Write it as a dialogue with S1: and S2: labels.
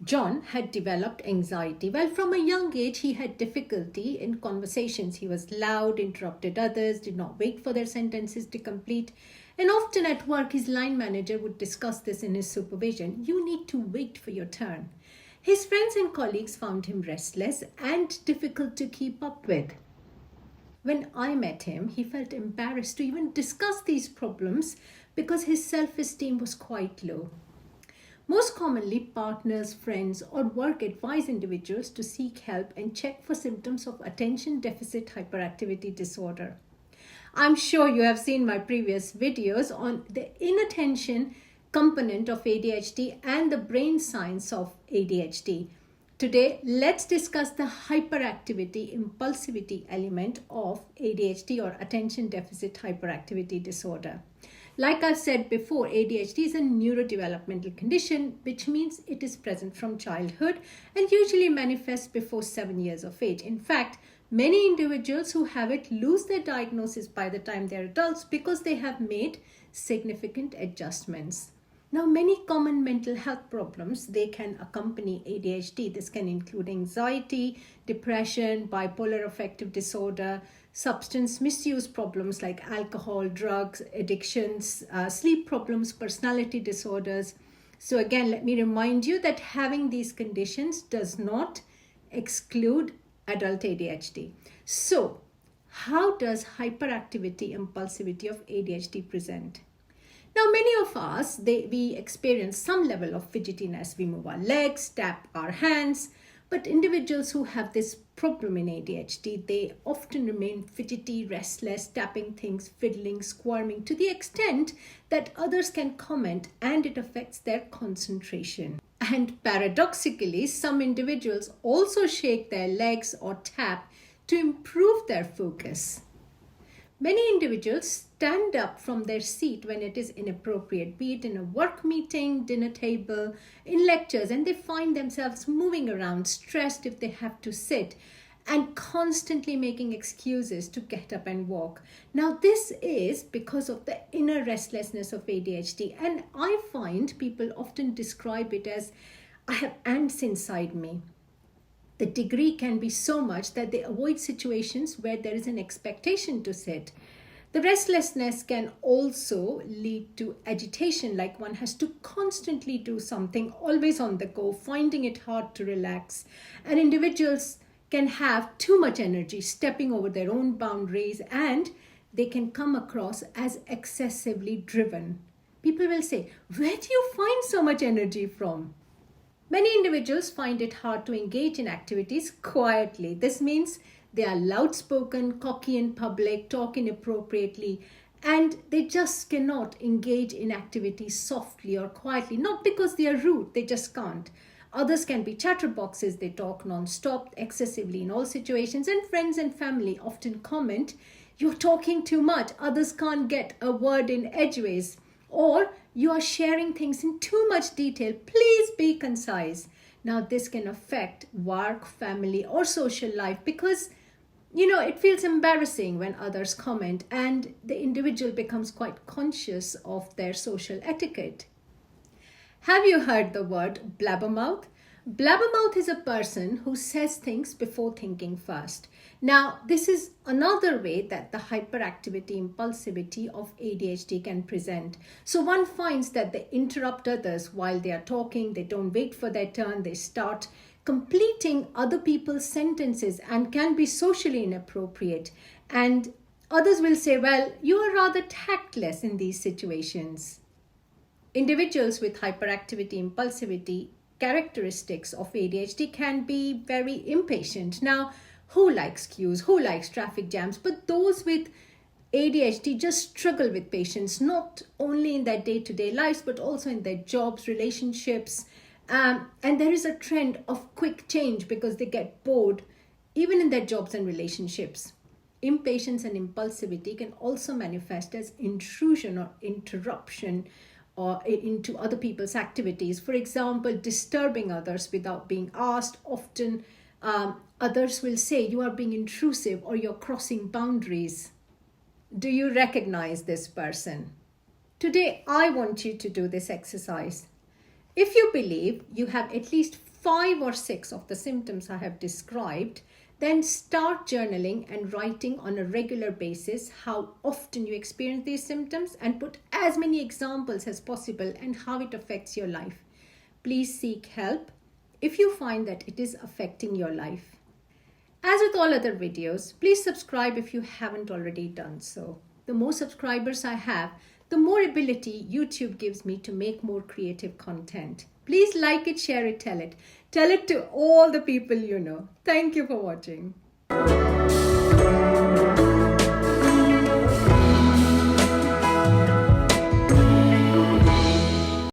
S1: John had developed anxiety. Well, from a young age, he had difficulty in conversations. He was loud, interrupted others, did not wait for their sentences to complete. And often at work, his line manager would discuss this in his supervision. You need to wait for your turn. His friends and colleagues found him restless and difficult to keep up with. When I met him, he felt embarrassed to even discuss these problems because his self-esteem was quite low. Most commonly, partners, friends, or work advise individuals to seek help and check for symptoms of attention deficit hyperactivity disorder. I'm sure you have seen my previous videos on the inattention component of ADHD and the brain science of ADHD. Today, let's discuss the hyperactivity impulsivity element of ADHD or attention deficit hyperactivity disorder. Like I've said before, ADHD is a neurodevelopmental condition, which means it is present from childhood and usually manifests before 7 years of age. In fact, many individuals who have it lose their diagnosis by the time they're adults because they have made significant adjustments. Now, many common mental health problems, they can accompany ADHD. This can include anxiety, depression, bipolar affective disorder, substance misuse problems like alcohol, drugs, addictions, sleep problems, personality disorders. So again, let me remind you that having these conditions does not exclude adult ADHD. So how does hyperactivity impulsivity of ADHD present? Now, many of us, we experience some level of fidgetiness. We move our legs, tap our hands. But individuals who have this problem in ADHD, they often remain fidgety, restless, tapping things, fiddling, squirming to the extent that others can comment and it affects their concentration. And paradoxically, some individuals also shake their legs or tap to improve their focus. Many individuals stand up from their seat when it is inappropriate, be it in a work meeting, dinner table, in lectures, and they find themselves moving around, stressed if they have to sit, and constantly making excuses to get up and walk. Now, this is because of the inner restlessness of ADHD, and I find people often describe it as, I have ants inside me. The degree can be so much that they avoid situations where there is an expectation to sit. The restlessness can also lead to agitation, like one has to constantly do something, always on the go, finding it hard to relax. And individuals can have too much energy, stepping over their own boundaries, and they can come across as excessively driven. People will say, where do you find so much energy from? Many individuals find it hard to engage in activities quietly. This means they are loud-spoken, cocky in public, talk inappropriately, and they just cannot engage in activities softly or quietly, not because they are rude, they just can't. Others can be chatterboxes, they talk non-stop, excessively in all situations, and friends and family often comment, you're talking too much, others can't get a word in edgeways, or you are sharing things in too much detail, please be concise. Now, this can affect work, family, or social life because, it feels embarrassing when others comment and the individual becomes quite conscious of their social etiquette. Have you heard the word blabbermouth? Blabbermouth is a person who says things before thinking first. Now, this is another way that the hyperactivity impulsivity of ADHD can present. So one finds that they interrupt others while they are talking, they don't wait for their turn, they start completing other people's sentences and can be socially inappropriate. And others will say, well, you are rather tactless in these situations. Individuals with hyperactivity impulsivity characteristics of ADHD can be very impatient. Now, who likes queues? Who likes traffic jams? But those with ADHD just struggle with patience, not only in their day-to-day lives, but also in their jobs, relationships. And there is a trend of quick change because they get bored, even in their jobs and relationships. Impatience and impulsivity can also manifest as intrusion or interruption or into other people's activities. For example, disturbing others without being asked. Often others will say you are being intrusive or you're crossing boundaries. Do you recognize this person? Today, I want you to do this exercise. If you believe you have at least 5 or 6 of the symptoms I have described, then start journaling and writing on a regular basis how often you experience these symptoms, and put as many examples as possible and how it affects your life. Please seek help if you find that it is affecting your life. As with all other videos, please subscribe if you haven't already done so. The more subscribers I have, the more ability YouTube gives me to make more creative content. Please like it, share it, tell it. Tell it to all the people you know. Thank you for watching.